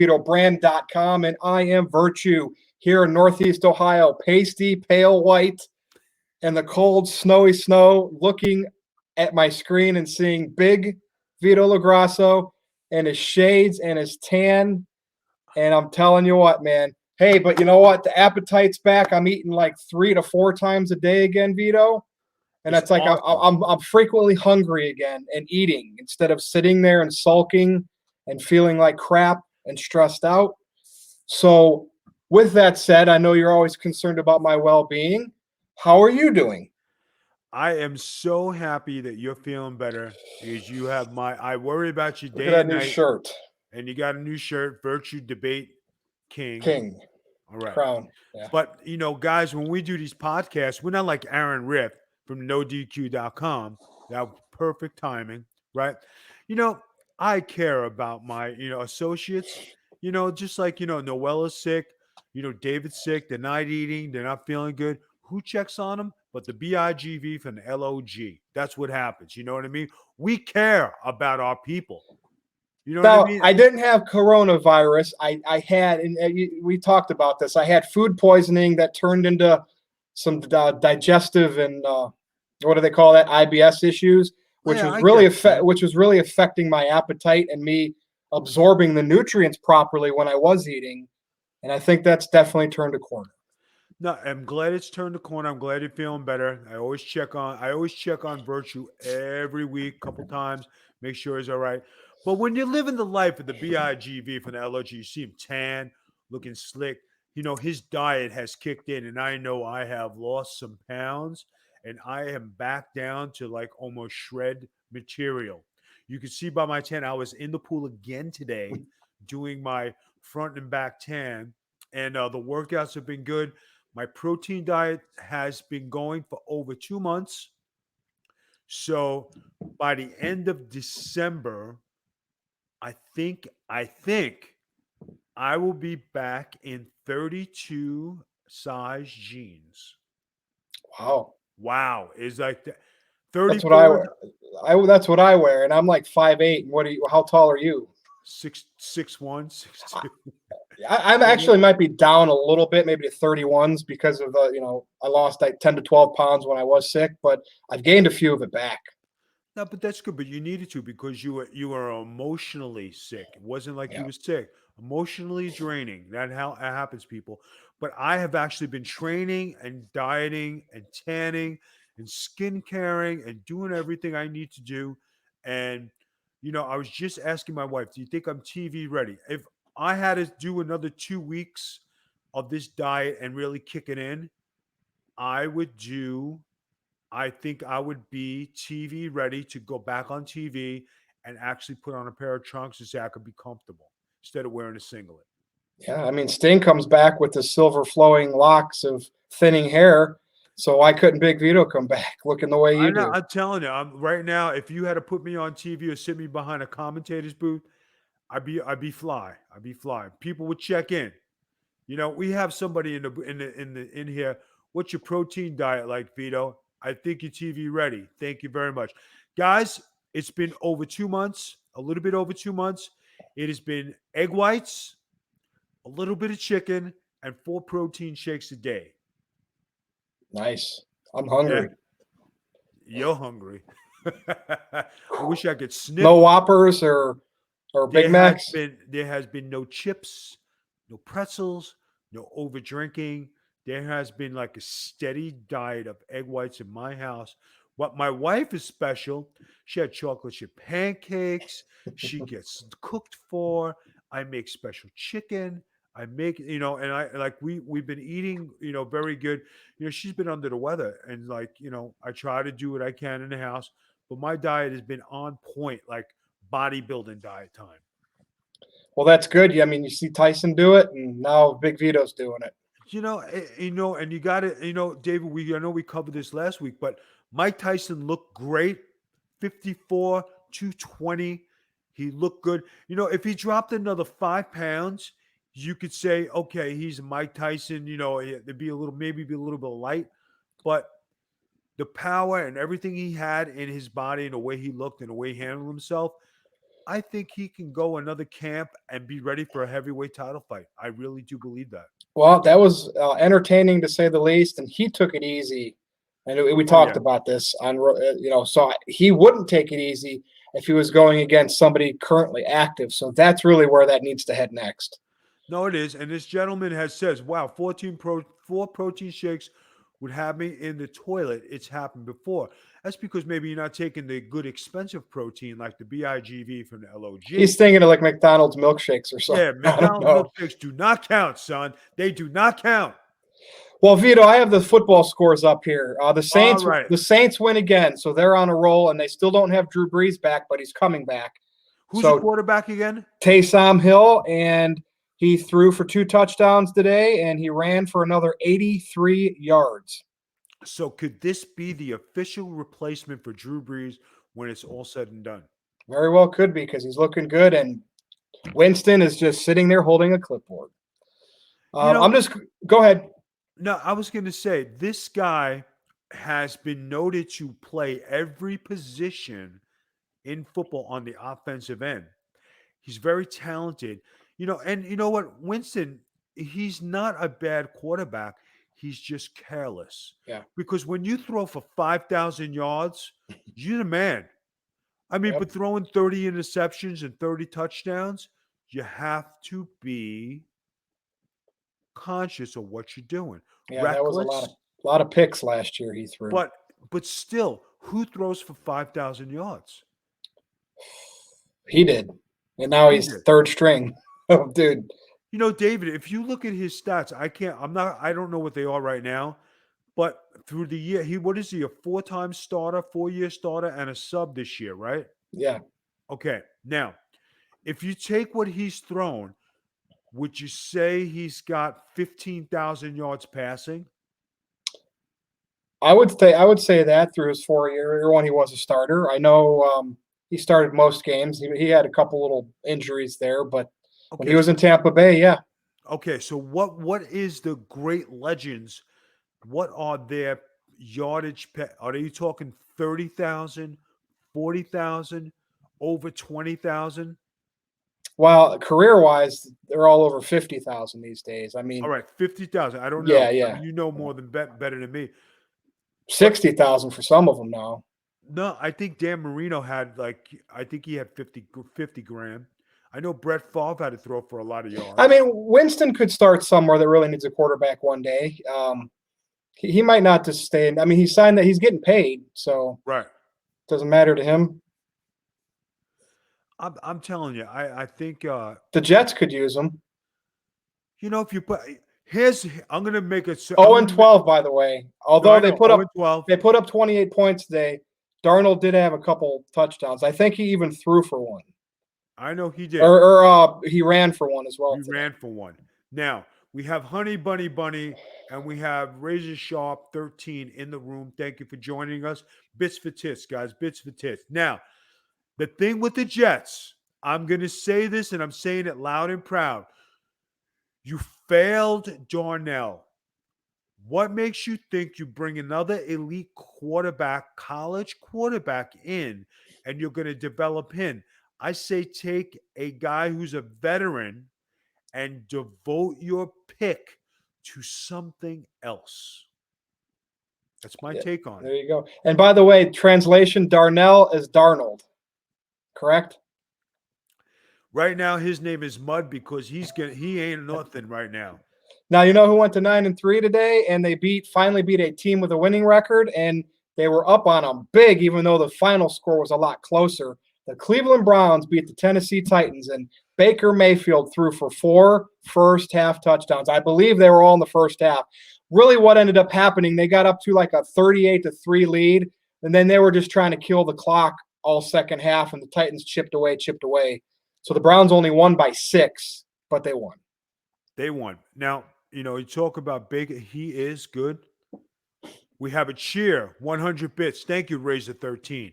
VitoBrand.com, and I am Virtue here in Northeast Ohio. Pasty, pale white, and the cold, snowy snow, looking at my screen and seeing big Vito LaGrasso and his shades and his tan. And I'm telling you what, man. Hey, but you know what? The appetite's back. I'm eating like 3 to 4 times a day again, Vito. And It's it's like awesome. I'm frequently hungry again and eating instead of sitting there and sulking and feeling like crap and stressed out. So, with that said, I know you're always concerned about my well-being. How are you doing? I am so happy that you're feeling better because you have I worry about you Look at day that and new night, shirt, and you got a new shirt, Virtue Debate King. King All right. Crown. Yeah. But, guys, when we do these podcasts, we're not like Aaron Riff from NoDQ.com. That perfect timing, right? You know, I care about my, associates, just like, Noella's sick, David's sick, they're not eating, they're not feeling good. Who checks on them? But the BIGV from the LOG. That's what happens. You know what I mean? We care about our people. You know what I Now, mean? I didn't have coronavirus. I had, and we talked about this. I had food poisoning that turned into some digestive and what do they call that? IBS issues, which Yeah, was I get that. which was really affecting my appetite and me absorbing the nutrients properly when I was eating. And I think that's definitely turned a corner. No, I'm glad it's turned the corner. I'm glad you're feeling better. I always check on Virtue every week, couple times, make sure he's all right. But when you're living the life of the BIGV from the LOG, you see him tan, looking slick. His diet has kicked in, and I know I have lost some pounds, and I am back down to like almost shred material. You can see by my tan, I was in the pool again today doing my front and back tan, and the workouts have been good. My protein diet has been going for over 2 months. So by the end of December, I think I will be back in 32 size jeans. Wow, Wow, is like that that's what I 34 wear. That's what I wear, and I'm like 5'8". And what are you? How tall are you? 6'1", 6'2". I'm You know? actually might be down a little bit, maybe to 31s because of I lost like 10 to 12 pounds when I was sick, but I've gained a few of it back. No, but that's good. But you needed to because you were emotionally sick. It wasn't like you Yeah. were sick. Emotionally draining. That happens, people. But I have actually been training and dieting and tanning and skin caring and doing everything I need to do. And I was just asking my wife, "Do you think I'm TV ready?" If I had to do another 2 weeks of this diet and really kick it in, I would do I think I would be TV ready to go back on TV and actually put on a pair of trunks to say I could be comfortable instead of wearing a singlet. Yeah. I mean, Sting comes back with the silver flowing locks of thinning hair. So why couldn't Big Vito come back looking the way I you know. do? I'm telling you, right now. If you had to put me on TV or sit me behind a commentator's booth, I'd be fly. I'd be fly. People would check in. We have somebody in here. What's your protein diet like, Vito? I think you're TV ready. Thank you very much, guys. It's been over 2 months, a little bit over 2 months. It has been egg whites, a little bit of chicken, and 4 protein shakes a day. Nice. I'm Yeah, hungry. you're hungry. I wish I could No sniff. Whoppers or Big Macs. There has been no chips, no pretzels, no over drinking. There has been like a steady diet of egg whites in my house. What my wife is special. She had chocolate chip pancakes. She gets cooked for. I make special chicken. I make and I like we've been eating very good. She's been under the weather, and like I try to do what I can in the house, but my diet has been on point, like bodybuilding diet time. Well, that's good. I mean, you see Tyson do it, and now Big Vito's doing it. And you got it. David. I know we covered this last week, but Mike Tyson looked great. 54, 220. He looked good. If he dropped another 5 pounds, you could say, okay, he's Mike Tyson. It'd be maybe be a little bit light, but the power and everything he had in his body and the way he looked and the way he handled himself, I think he can go another camp and be ready for a heavyweight title fight. I really do believe that. Well, that was entertaining to say the least, and he took it easy. And we Oh talked yeah. about this on, so he wouldn't take it easy if he was going against somebody currently active. So that's really where that needs to head next. No, it is. And this gentleman has says, wow, 4 protein shakes would have me in the toilet. It's happened before. That's because maybe you're not taking the good expensive protein like the BIGV from the He's LOG. thinking of like McDonald's milkshakes or something. Yeah, I don't McDonald's know. milkshakes do not count, son. They do not count. Well, Vito, I have the football scores up here. The All Saints, right. the Saints win again, so they're on a roll, and they still don't have Drew Brees back, but he's coming back. Who's the So quarterback again? Taysom Hill, and he threw for 2 touchdowns today, and he ran for another 83 yards. So could this be the official replacement for Drew Brees when it's all said and done? Very well could be because he's looking good, and Winston is just sitting there holding a clipboard. I'm just go ahead. No, I was going to say this guy has been noted to play every position in football on the offensive end. He's very talented. And you know what? Winston, he's not a bad quarterback. He's just careless. Yeah. Because when you throw for 5,000 yards, you're the man. I mean, Yep. but throwing 30 interceptions and 30 touchdowns, you have to be conscious of what you're doing. Yeah, that was a Reckless, lot of picks last year he threw. but still, who throws for 5,000 yards? He did. And now He he's did. third string. Oh, dude. David, if you look at his stats, I don't know what they are right now, but through the year, what is he, a 4-time starter, 4-year starter, and a sub this year, right? Yeah. Okay. Now, if you take what he's thrown, would you say he's got 15,000 yards passing? I would say that through his 4 year when he was a starter. I know he started most games. He had a couple little injuries there, but when he was in Tampa Bay, yeah. Okay, so what is the great legends? What are their yardage? Are they talking 30,000, 40,000, over 20,000? Well, career wise, they're all over 50,000 these days. I mean, All right, 50,000. I don't know. yeah, I yeah. mean, you know more than better than me. 60,000 for some of them now. No, I think Dan Marino had I think he had 50 grand. I know Brett Favre had to throw for a lot of yards. I mean, Winston could start somewhere that really needs a quarterback one day. He might not just stay. I mean, he signed that. He's getting paid, so right. doesn't matter to him. I'm telling you, I think The Jets could use him. if you put I'm gonna make it 0-12, by the way. Although they put up 28 points today, Darnold did have a couple touchdowns. I think he even threw for one. I know he did. Or he ran for one as well. He ran for one. Now we have Honey Bunny Bunny and we have Razor Sharp 13 in the room. Thank you for joining us. Bits for tits, guys. Bits for tits. Now, the thing with the Jets, I'm gonna say this and I'm saying it loud and proud. You failed Darnell. What makes you think you bring another elite quarterback, college quarterback in, and you're going to develop him? I say take a guy who's a veteran and devote your pick to something else. That's my take on There it. you go. And by the way, translation, Darnell is Darnold. Correct? Right now, his name is Mud because he ain't nothing right now. Now you know who went to 9-3 today, and they finally beat a team with a winning record, and they were up on them big, even though the final score was a lot closer. The Cleveland Browns beat the Tennessee Titans, and Baker Mayfield threw for 4 first-half touchdowns. I believe they were all in the first half. Really, what ended up happening, they got up to like a 38-3 lead, and then they were just trying to kill the clock all second half, and the Titans chipped away. So the Browns only won by 6, but they won. They won. Now, you talk about Baker. He is good. We have a cheer, 100 bits. Thank you, Razor 13.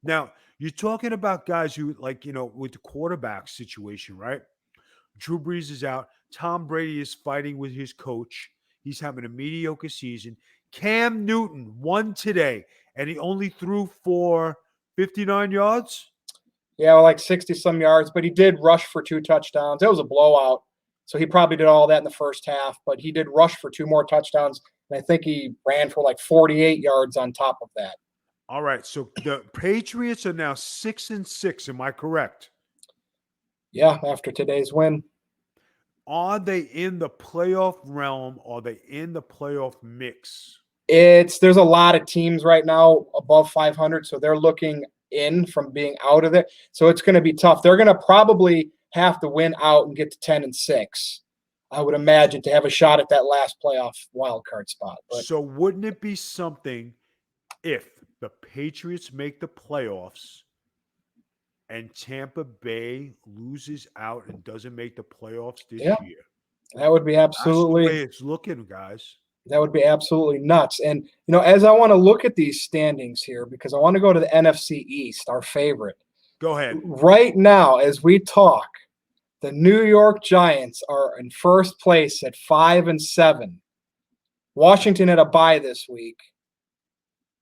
Now, you're talking about guys who, with the quarterback situation, right? Drew Brees is out. Tom Brady is fighting with his coach. He's having a mediocre season. Cam Newton won today, and he only threw for 59 yards. Yeah, like 60 some yards, but he did rush for 2 touchdowns. It was a blowout. So he probably did all that in the first half, but he did rush for 2 more touchdowns. And I think he ran for like 48 yards on top of that. All right. So the Patriots are now 6-6. Am I correct? Yeah, after today's win. Are they in the playoff realm? Are they in the playoff mix? There's a lot of teams right now above 500, so they're looking in from being out of it. So it's going to be tough. They're going to probably have to win out and get to 10-6. I would imagine to have a shot at that last playoff wild card spot. But So wouldn't it be something if the Patriots make the playoffs and Tampa Bay loses out and doesn't make the playoffs this yeah, year? that would be That's the way absolutely it's looking, guys. nuts. And as I want to look at these standings here, because I want to go to the NFC East, our favorite. Go ahead. Right now, as we talk, the New York Giants are in first place at 5-7. Washington had a bye this week.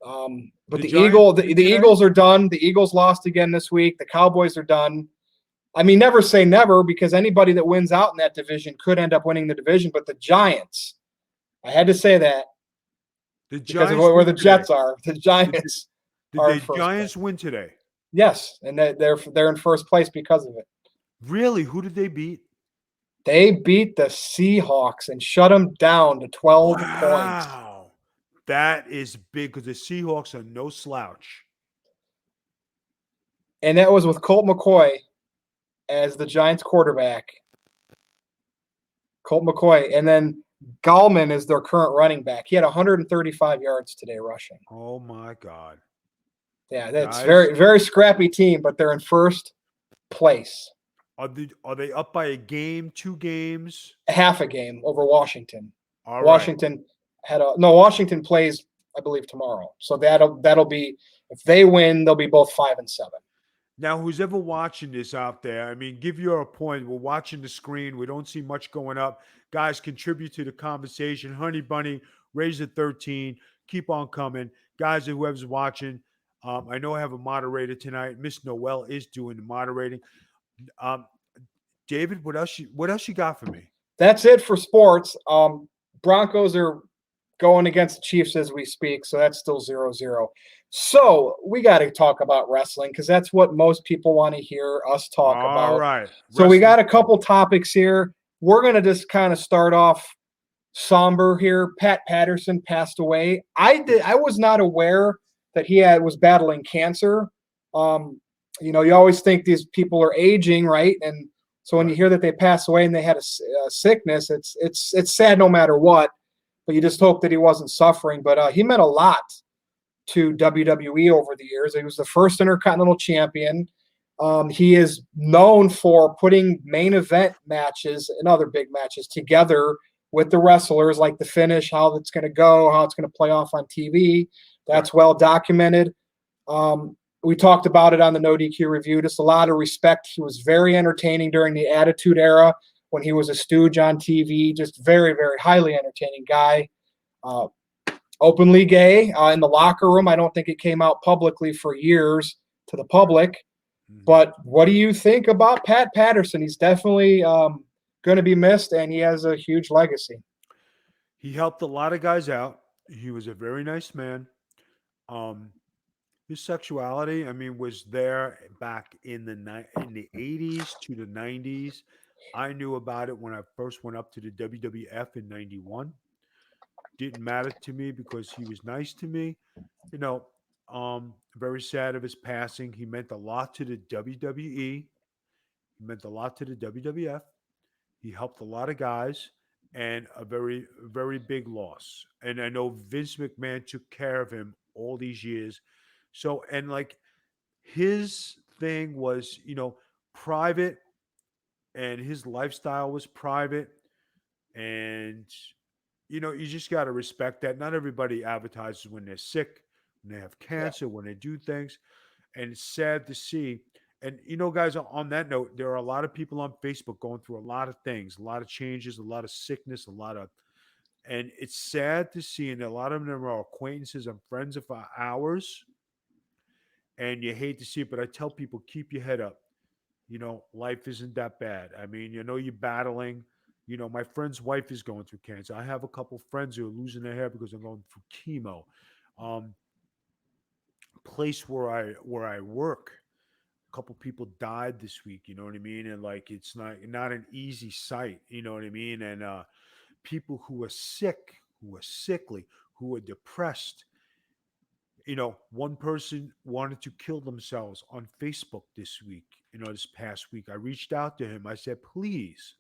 But the Eagles are done. The Eagles lost again this week. The Cowboys are done. I mean, never say never, because anybody that wins out in that division could end up winning the division. But the Giants, I had to say that because of where the Jets are. The Giants are Did the Giants win today? Yes, and they're in first place because of it. Really? Who did they beat? They beat the Seahawks and shut them down to 12 points. Wow. That is big because the Seahawks are no slouch. And that was with Colt McCoy as the Giants quarterback. Colt McCoy. And then Gallman is their current running back. He had 135 yards today rushing. Oh, my God. Yeah, that's very, very scrappy team, but they're in first place. Are they up by a game, 2 games? Half a game over Washington. All Washington Washington plays, I believe, tomorrow. So that'll be, if they win, they'll be both 5-7. Now, who's ever watching this out there, I mean, give your point. We're watching the screen. We don't see much going up. Guys, contribute to the conversation. Honey Bunny, raise it 13. Keep on coming. Guys, whoever's watching, I know I have a moderator tonight. Miss Noel is doing the moderating. David, what else you got for me? That's it for sports. Broncos are going against the Chiefs as we speak, so that's still 0-0. So we got to talk about wrestling because that's what most people want to hear us talk about. All right. So we got a couple topics here. We're going to just kind of start off somber here. Pat Patterson passed away. I was not aware that he was battling cancer. You always think these people are aging, right? And so when you hear that they pass away and they had a sickness, it's sad no matter what. But you just hope that he wasn't suffering. But he meant a lot to WWE over the years. He was the first Intercontinental Champion. He is known for putting main event matches and other big matches together with the wrestlers, like the finish, how it's going to go, how it's going to play off on TV. That's well documented. We talked about it on the No DQ review. Just a lot of respect. He was very entertaining during the Attitude Era when he was a stooge on TV. Just very, very highly entertaining guy. Openly gay in the locker room. I don't think it came out publicly for years to the public. But what do you think about Pat Patterson? He's definitely going to be missed, and he has a huge legacy. He helped a lot of guys out. He was a very nice man. His sexuality, I mean, was there back in the 80s to the 90s. I knew about it when I first went up to the WWF in 91. Didn't matter to me because he was nice to me. Very sad of his passing. He meant a lot to the WWE. He meant a lot to the WWF. He helped a lot of guys, and a very, very big loss. And I know Vince McMahon took care of him all these years. So, and like his thing was, private, and his lifestyle was private. And, you just got to respect that. Not everybody advertises when they're sick, when they have cancer, when they do things. And it's sad to see. And, guys, on that note, there are a lot of people on Facebook going through a lot of things, a lot of changes, a lot of sickness, and it's sad to see. And a lot of them are acquaintances and friends of ours. and you hate to see it, but I tell people, keep your head up. Life isn't that bad. I mean, you're battling. My friend's wife is going through cancer. I have a couple friends who are losing their hair because they're going through chemo. Um, Place where I work, a couple people died this week. You know what I mean? And like, it's not an easy sight. You know what I mean? And people who are sick, who are sickly, who are depressed. One person wanted to kill themselves on Facebook this week. This past week, I reached out to him. I said, please,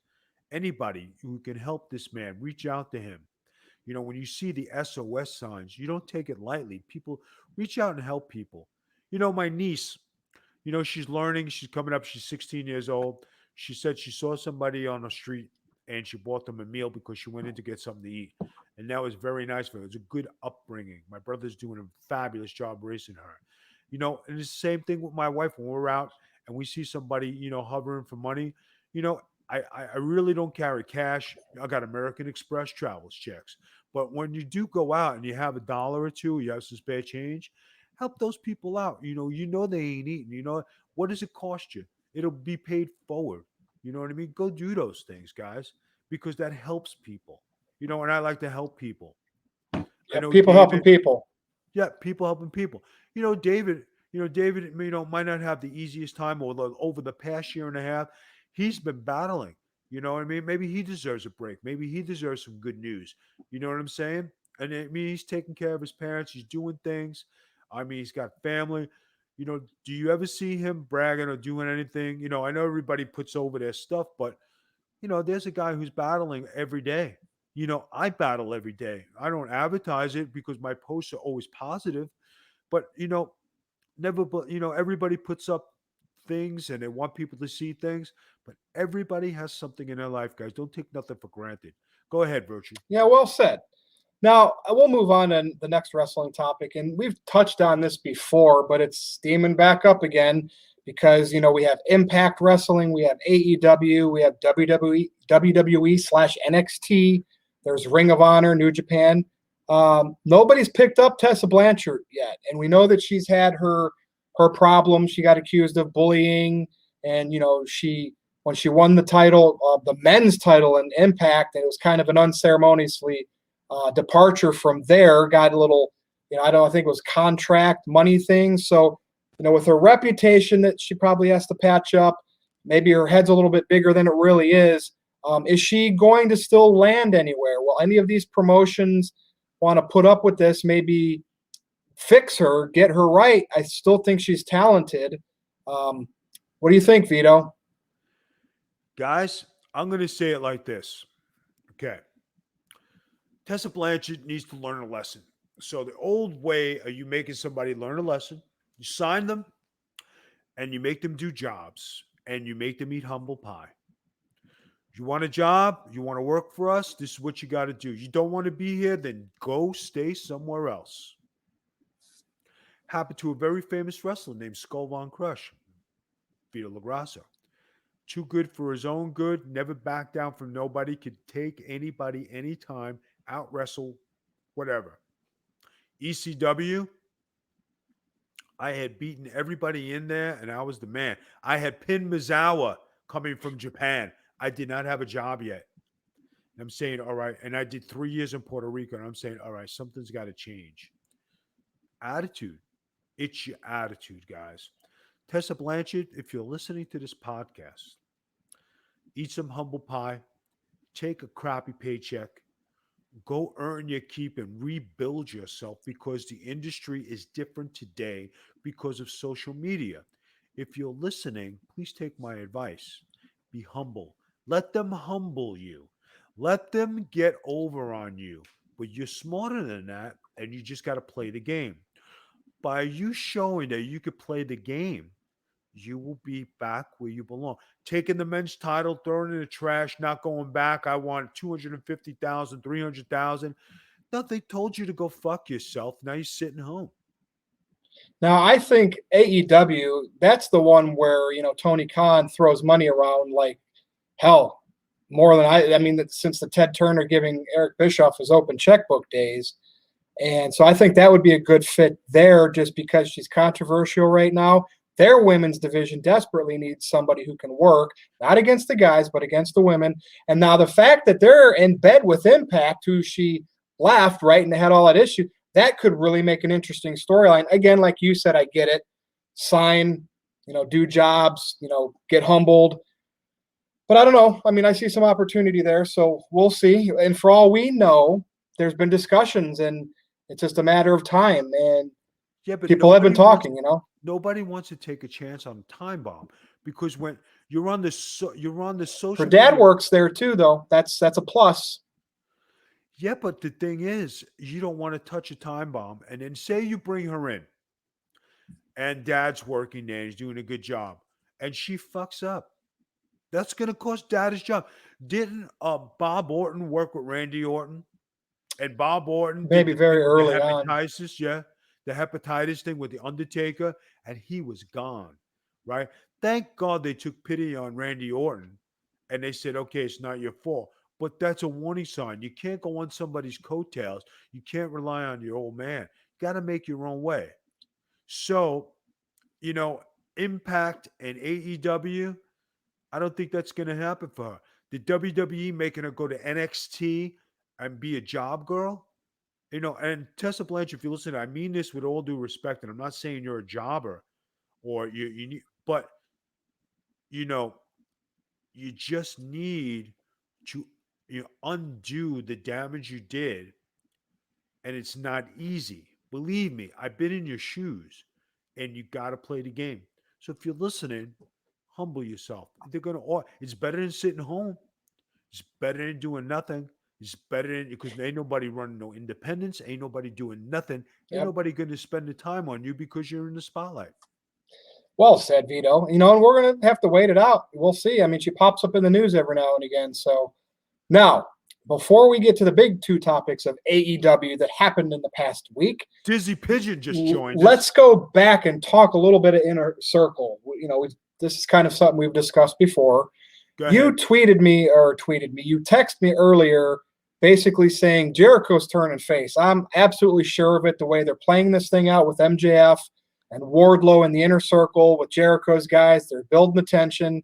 anybody who can help this man, reach out to him. When you see the SOS signs, you don't take it lightly. People reach out and help people. My niece, she's learning. She's coming up. She's 16 years old. She said she saw somebody on the street and she bought them a meal because she went in to get something to eat. And that was very nice for her. It was a good upbringing. My brother's doing a fabulous job raising her. And it's the same thing with my wife when we're out and we see somebody, hovering for money. You know, I really don't carry cash. I got American Express travels checks. But when you do go out and you have a dollar or two, you have some spare change, help those people out. They ain't eating. What does it cost you? It'll be paid forward. You know what I mean? Go do those things, guys, because that helps people. And I like to help people. I Yeah, know people helping David. people. Yeah, people helping people. David. David. Might not have the easiest time, or over the past year and a half, he's been battling. You know what I mean? Maybe he deserves a break. Maybe he deserves some good news. You know what I'm saying? And he's taking care of his parents. He's doing things. He's got family. Do you ever see him bragging or doing anything? I know everybody puts over their stuff, but there's a guy who's battling every day. I battle every day. I don't advertise it because my posts are always positive, but never, but everybody puts up things and they want people to see things, but everybody has something in their life, guys. Don't take nothing for granted. Go ahead, Virtue. Yeah, well said. Now, we'll move on to the next wrestling topic. And we've touched on this before, but it's steaming back up again because, we have Impact Wrestling, we have AEW, we have WWE / NXT. There's Ring of Honor, New Japan. Nobody's picked up Tessa Blanchard yet. And we know that she's had her problems. She got accused of bullying. And, when she won the title, the men's title in Impact, and it was kind of an unceremoniously departure from there, got a little, I think it was contract money things. So, with her reputation that she probably has to patch up, maybe her head's a little bit bigger than it really is. Is she going to still land anywhere? Will any of these promotions want to put up with this? Maybe fix her, get her right. I still think she's talented. What do you think, Vito? Guys, I'm going to say it like this. Okay. Tessa Blanchard needs to learn a lesson. So the old way of you making somebody learn a lesson, you sign them and you make them do jobs and you make them eat humble pie. You want a job? You want to work for us? This is what you got to do. You don't want to be here? Then go stay somewhere else. Happened to a very famous wrestler named Skull Von Crush, Vito LaGrasso. Too good for his own good, never back down from nobody, could take anybody anytime, out wrestle, whatever. ECW, I had beaten everybody in there and I was the man. I had pinned Mizawa coming from Japan. I did not have a job yet. And I'm saying, all right. And I did 3 years in Puerto Rico. And I'm saying, all right, something's got to change. Attitude. It's your attitude, guys. Tessa Blanchard, if you're listening to this podcast, eat some humble pie, take a crappy paycheck, go earn your keep and rebuild yourself, because the industry is different today because of social media. If you're listening, please take my advice. Be humble. Let them humble you. Let them get over on you. But you're smarter than that, and you just got to play the game. By you showing that you could play the game, you will be back where you belong. Taking the men's title, throwing it in the trash, not going back. I want 250,000, 300,000. No, they told you to go fuck yourself. Now you're sitting home. Now, I think AEW, that's the one where, Tony Khan throws money around like hell, more than I mean, since the Ted Turner giving Eric Bischoff his open checkbook days. And so I think that would be a good fit there just because she's controversial right now. Their women's division desperately needs somebody who can work, not against the guys, but against the women. And now the fact that they're in bed with Impact, who she left, right, and they had all that issue, that could really make an interesting storyline. Again, like you said, I get it. Sign, do jobs, get humbled. But I don't know. I mean, I see some opportunity there, so we'll see. And for all we know, there's been discussions, and it's just a matter of time. And Yeah, but people have been talking. Nobody wants to take a chance on a time bomb because when you're on the Her social dad media. works there too, though. That's a plus. Yeah, but the thing is, you don't want to touch a time bomb, and then say you bring her in, and dad's working there, he's doing a good job, and she fucks up. That's going to cost dad his job. Didn't Bob Orton work with Randy Orton? And Bob Orton did Maybe the very thing with the early on. hepatitis, yeah, the hepatitis thing with the Undertaker, and he was gone, right? Thank God they took pity on Randy Orton, and they said, "Okay, it's not your fault." But that's a warning sign. You can't go on somebody's coattails. You can't rely on your old man. You got to make your own way. So, you know, Impact and AEW, I don't think that's going to happen for her. The WWE making her go to NXT and be a job girl, and Tessa Blanchard, if you listen, I mean this with all due respect, and I'm not saying you're a jobber or you need, but you know, you just need to undo the damage you did, and it's not easy. Believe me, I've been in your shoes, and you got to play the game. So if you're listening, humble yourself. They're gonna. It's better than sitting home. It's better than doing nothing. It's better than because ain't nobody running no independence. Ain't nobody doing nothing. Ain't Yep. nobody going to spend the time on you because you're in the spotlight. Well said, Vito. And we're gonna have to wait it out. We'll see. I mean, she pops up in the news every now and again. So now, before we get to the big two topics of AEW that happened in the past week, Dizzy Pigeon just joined us. let's go back and talk a little bit of Inner Circle. This is kind of something we've discussed before. Go You ahead. tweeted me, you texted me earlier, basically saying Jericho's turning face. I'm absolutely sure of it. The way they're playing this thing out with MJF and Wardlow in the Inner Circle with Jericho's guys, they're building the tension.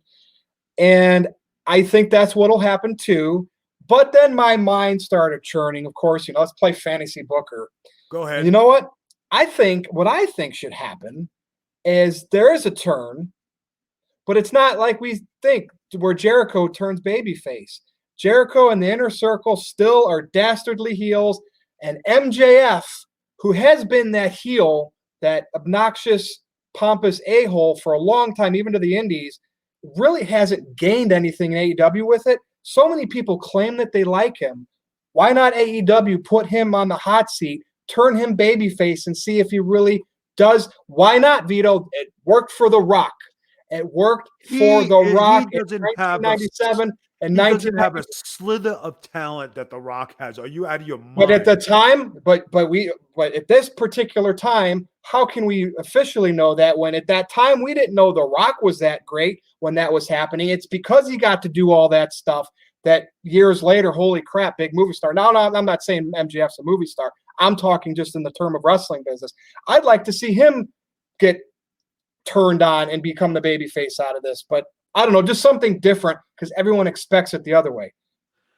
And I think that's what'll happen too. But then my mind started churning. Of course, let's play fantasy booker. Go And ahead. you know what? What I think should happen is there is a turn, but it's not like we think where Jericho turns babyface. Jericho and the Inner Circle still are dastardly heels, and MJF, who has been that heel, that obnoxious, pompous a-hole for a long time, even to the indies, really hasn't gained anything in AEW with it. So many people claim that they like him. Why not AEW put him on the hot seat, turn him babyface, and see if he really does? Why not, Vito? It worked for The Rock. It worked for The Rock in 1997 and he doesn't have 1990. a slither of talent that The Rock has. Are you out of your mind? But at the time, but at this particular time, how can we officially know that when at that time we didn't know The Rock was that great when that was happening? It's because he got to do all that stuff that years later, holy crap, big movie star. Now, I'm not saying MJF's a movie star. I'm talking just in the term of wrestling business. I'd like to see him get turned on and become the baby face out of this. But I don't know, just something different because everyone expects it the other way.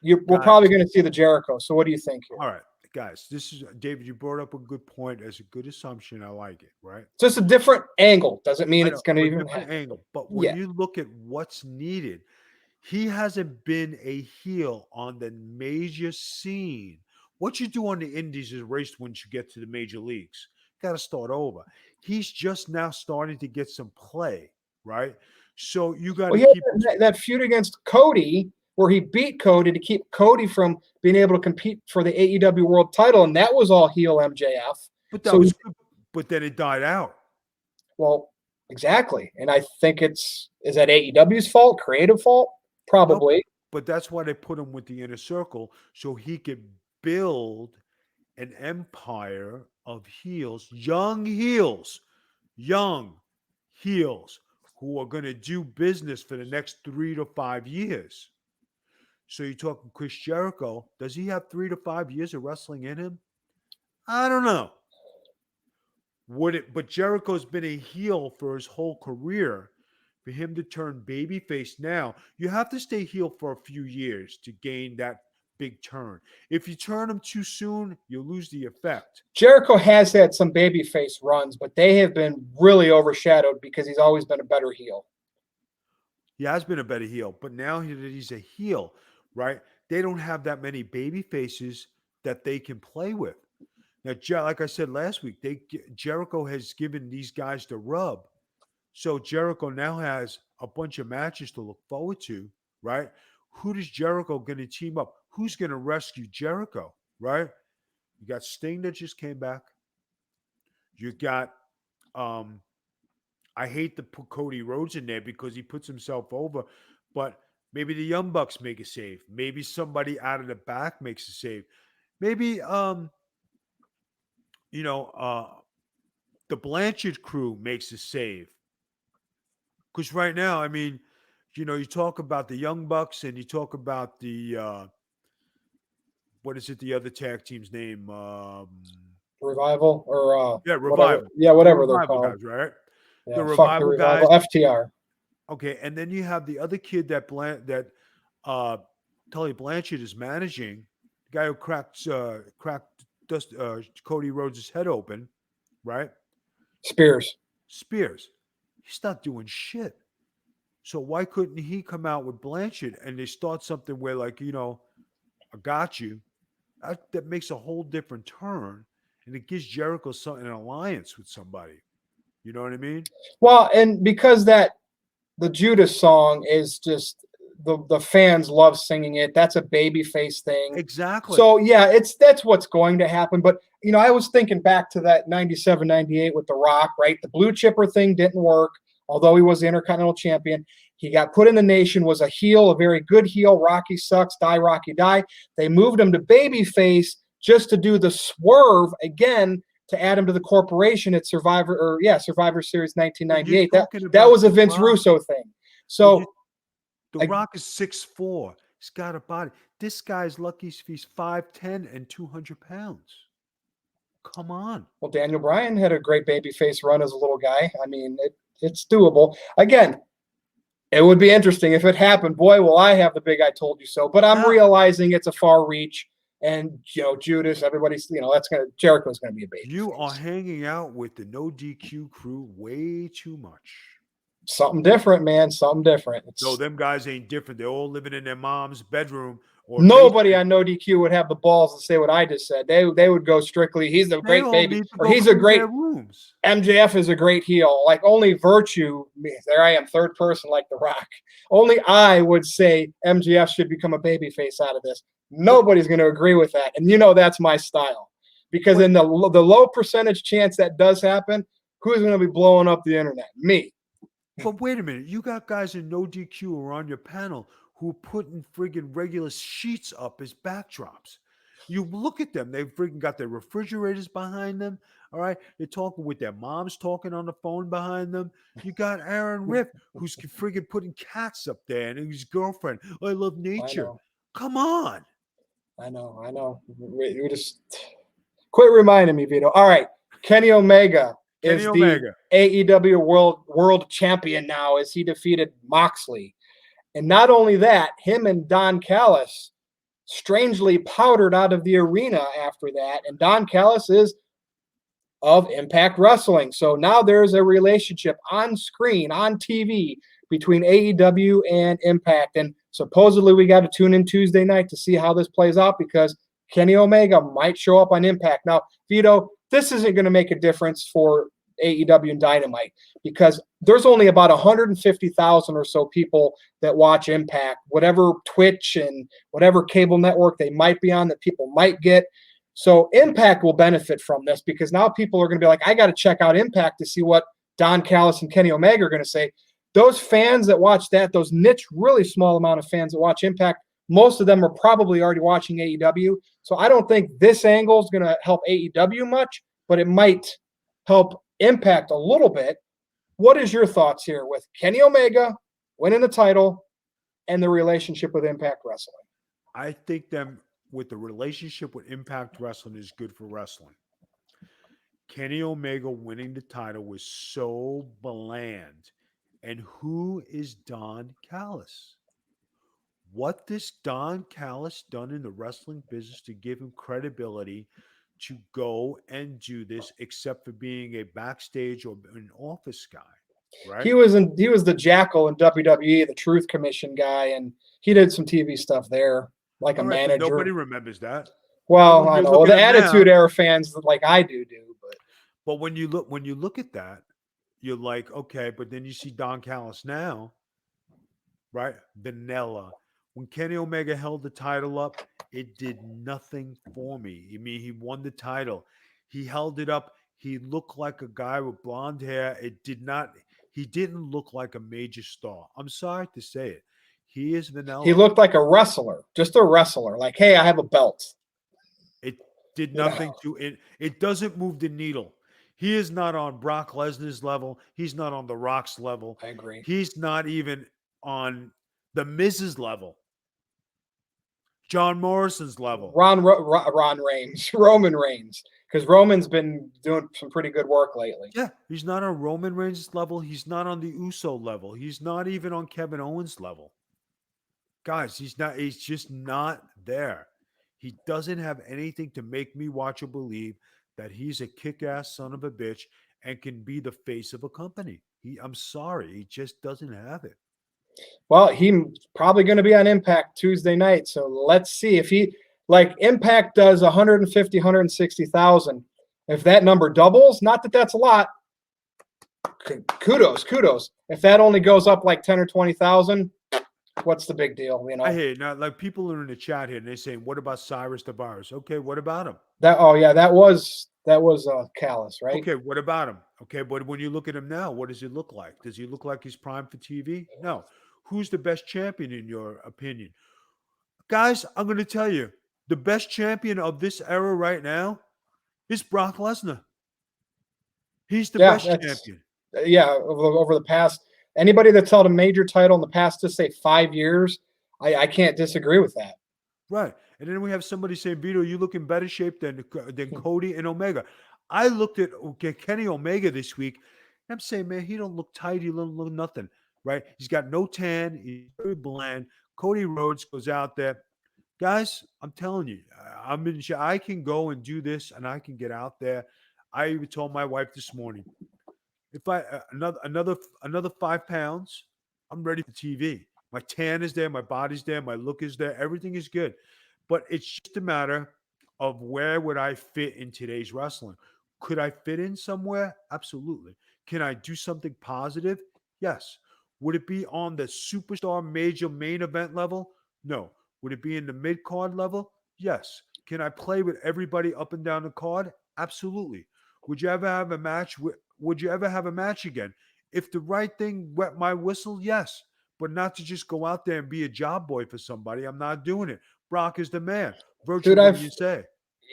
We're probably going to see the Jericho. So what do you think here? All right, guys, this is David. You brought up a good point. As a good assumption. I like it. Right. Just a different angle. Doesn't mean it's going to a even different happen. angle. But when you look at what's needed, he hasn't been a heel on the major scene. What you do on the indies is raced once you get to the major leagues. Got to start over. He's just now starting to get some play, right? So you got to keep that feud against Cody where he beat Cody to keep Cody from being able to compete for the AEW World Title, and that was all heel MJF. But that was good, but then it died out. Well, exactly, and I think is that AEW's fault, creative fault, probably. No, but that's why they put him with the Inner Circle so he could build an empire of heels, young heels who are going to do business for the next 3 to 5 years. So you're talking Chris Jericho. Does he have 3 to 5 years of wrestling in him? I don't know. Would it? But Jericho's been a heel for his whole career. For him to turn babyface now, you have to stay heel for a few years to gain that big turn. If you turn him too soon, you lose the effect. Jericho has had some babyface runs, but they have been really overshadowed because he's always been a better heel. He has been a better heel, but now that he's a heel, right? They don't have that many baby faces that they can play with. Now, like I said last week, Jericho has given these guys the rub. So Jericho now has a bunch of matches to look forward to, right? Who does Jericho going to team up? Who's going to rescue Jericho, right? You got Sting that just came back. You got I hate to put Cody Rhodes in there because he puts himself over, but maybe the Young Bucks make a save. Maybe somebody out of the back makes a save. Maybe you know, the Blanchard crew makes a save. Because right now, I mean, you talk about the Young Bucks and you talk about the what is it? The other tag team's name? Revival or Yeah, whatever. Revival. Yeah, The whatever they're Revival called. guys, right? The Yeah, fuck the Revival guys. Revival. FTR. Okay, and then you have the other kid that Tully Blanchard is managing, the guy who cracked Cody Rhodes' head open, right? Spears. Spears. He's not doing shit. So why couldn't he come out with Blanchard and they start something where, like, I got you. That makes a whole different turn, and it gives Jericho an alliance with somebody. You know what I mean? Well, and because the Judas song is just the fans love singing it. That's a babyface thing. Exactly. So yeah, that's what's going to happen. But I was thinking back to that 97, 98 with The Rock, right? The blue chipper thing didn't work, although he was the Intercontinental Champion. He got put in the Nation, was a heel, a very good heel. Rocky sucks, die, Rocky, die. They moved him to babyface just to do the swerve again to add him to the corporation at Survivor Series But you're 1998. talking That about was a The Vince Rock. Russo thing. But So The Rock is 6'4". He's got a body. This guy's lucky if he's 5'10" and 200 pounds. Come on. well, Daniel Bryan had a great babyface run as a little guy. I mean, it's doable. Again, it would be interesting if it happened. Boy, will I have the big "I told you so." But I'm Now, realizing it's a far reach, and Judas, everybody's Jericho's gonna be a baby. you are hanging out with the No DQ crew way too much. Something different, man. Something different. No, them guys ain't different. They're all living in their mom's bedroom or Nobody basement. on No DQ would have the balls to say what I just said. They would go strictly, he's a They great all baby, need to or go he's a clean great their rooms. MJF is a great heel. Like only Virtue, there I am, third person like The Rock. Only I would say MJF should become a babyface out of this. Nobody's going to agree with that, and that's my style. Because in the low percentage chance that does happen, who's going to be blowing up the internet? Me. But wait a minute, you got guys in No DQ who are on your panel who are putting friggin' regular sheets up as backdrops. You look at them, they've friggin' got their refrigerators behind them. All right. They're talking with their moms talking on the phone behind them. You got Aaron Riff, who's friggin' putting cats up there and his girlfriend. I love nature. Come on. I know. We just quit reminding me, Vito. All right. Kenny Omega is the AEW world champion now as he defeated Moxley. And not only that, him and Don Callis strangely powdered out of the arena after that. And Don Callis is of Impact Wrestling. So now there's a relationship on screen, on TV, between AEW and Impact. And supposedly we got to tune in Tuesday night to see how this plays out because Kenny Omega might show up on Impact. Now, Vito, this isn't going to make a difference for AEW and Dynamite because there's only about 150,000 or so people that watch Impact, whatever Twitch and whatever cable network they might be on that people might get. So Impact will benefit from this because now people are going to be like, I got to check out Impact to see what Don Callis and Kenny Omega are going to say. Those fans that watch that, those niche, really small amount of fans that watch Impact, most of them are probably already watching AEW. So I don't think this angle is going to help AEW much, but it might help Impact a little bit. What is your thoughts here with Kenny Omega winning the title and the relationship with Impact Wrestling? I think them with the relationship with Impact Wrestling is good for wrestling. Kenny Omega winning the title was so bland. And who is Don Callis? What has Don Callis done in the wrestling business to give him credibility to go and do this, except for being a backstage or an office guy, right? He was the Jackal in WWE, the Truth Commission guy, and he did some TV stuff there, like a All right, but manager. nobody remembers that. But Well, when I you know look the at him Attitude now, Era fans like I do, but when you look at that, you're like, okay, but then you see Don Callis now, right? Vanilla. When Kenny Omega held the title up, it did nothing for me. I mean, he won the title. He held it up. He looked like a guy with blonde hair. It did not, he didn't look like a major star. I'm sorry to say it. He is he vanilla. looked like a wrestler, just a wrestler. Like, hey, I have a belt. It did You know, nothing to it. It doesn't move the needle. He is not on Brock Lesnar's level. He's not on The Rock's level. I agree. He's not even on the Miz's level. John Morrison's level. Ron Reigns, Roman Reigns, because Roman's been doing some pretty good work lately. Yeah, he's not on Roman Reigns' level. He's not on the Uso level. He's not even on Kevin Owens' level. Guys, he's not. He's just not there. He doesn't have anything to make me watch or believe that he's a kick-ass son of a bitch and can be the face of a company. I'm sorry, he just doesn't have it. Well, he's probably going to be on Impact Tuesday night, so let's see if he like Impact does 150, 160,000. If that number doubles, not that that's a lot. Kudos. If that only goes up like 10 or 20,000, what's the big deal? You know, I hear now, like people are in the chat here and they're saying, "What about Cyrus the Virus?" Okay, what about him? that was Callis, right? Okay, what about him? Okay, but when you look at him now, what does he look like? Does he look like he's primed for TV? No. Who's the best champion in your opinion? Guys, I'm going to tell you, the best champion of this era right now is Brock Lesnar. He's the best champion. Yeah, over the past, anybody that's held a major title in the past, just say 5 years, I can't disagree with that. Right. And then we have somebody saying, Vito, you look in better shape than Cody and Omega. I looked at Kenny Omega this week, and I'm saying, man, he don't look tight. He don't look nothing, right? He's got no tan. He's very bland. Cody Rhodes goes out there. Guys, I'm telling you, I can go and do this, and I can get out there. I even told my wife this morning, if I another 5 pounds, I'm ready for TV. My tan is there, my body's there, my look is there, everything is good. But it's just a matter of where would I fit in today's wrestling. Could I fit in somewhere? Absolutely. Can I do something positive? Yes. Would it be on the superstar major main event level? No. Would it be in the mid card level? Yes. Can I play with everybody up and down the card? Absolutely. Would you ever have a match? Would you ever have a match again? If the right thing wet my whistle, yes. But not to just go out there and be a job boy for somebody. I'm not doing it. Brock is the man. Virtue, Dude, what do you say?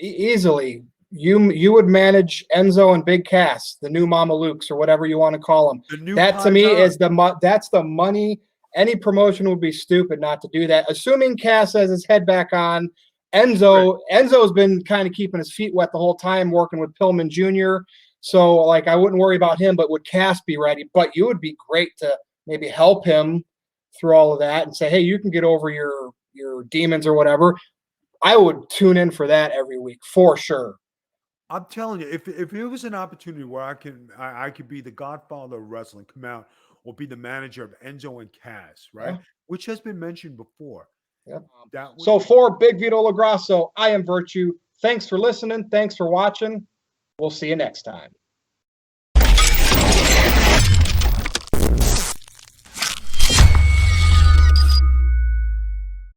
Easily. You would manage Enzo and Big Cass, the new Mama Lukes or whatever you want to call them. That to me is that's the money. Any promotion would be stupid not to do that. Assuming Cass has his head back on, Enzo's been kind of keeping his feet wet the whole time, working with Pillman Jr. So like I wouldn't worry about him, but would Cass be ready? But you would be great to maybe help him through all of that and say, hey, you can get over your demons or whatever. I would tune in for that every week for sure. I'm telling you, if it was an opportunity where I could be the godfather of wrestling, come out or be the manager of Enzo and Cass, right? Yeah. Which has been mentioned before. Yeah. So for Big Vito LaGrasso, I am Virtue. Thanks for listening. Thanks for watching. We'll see you next time.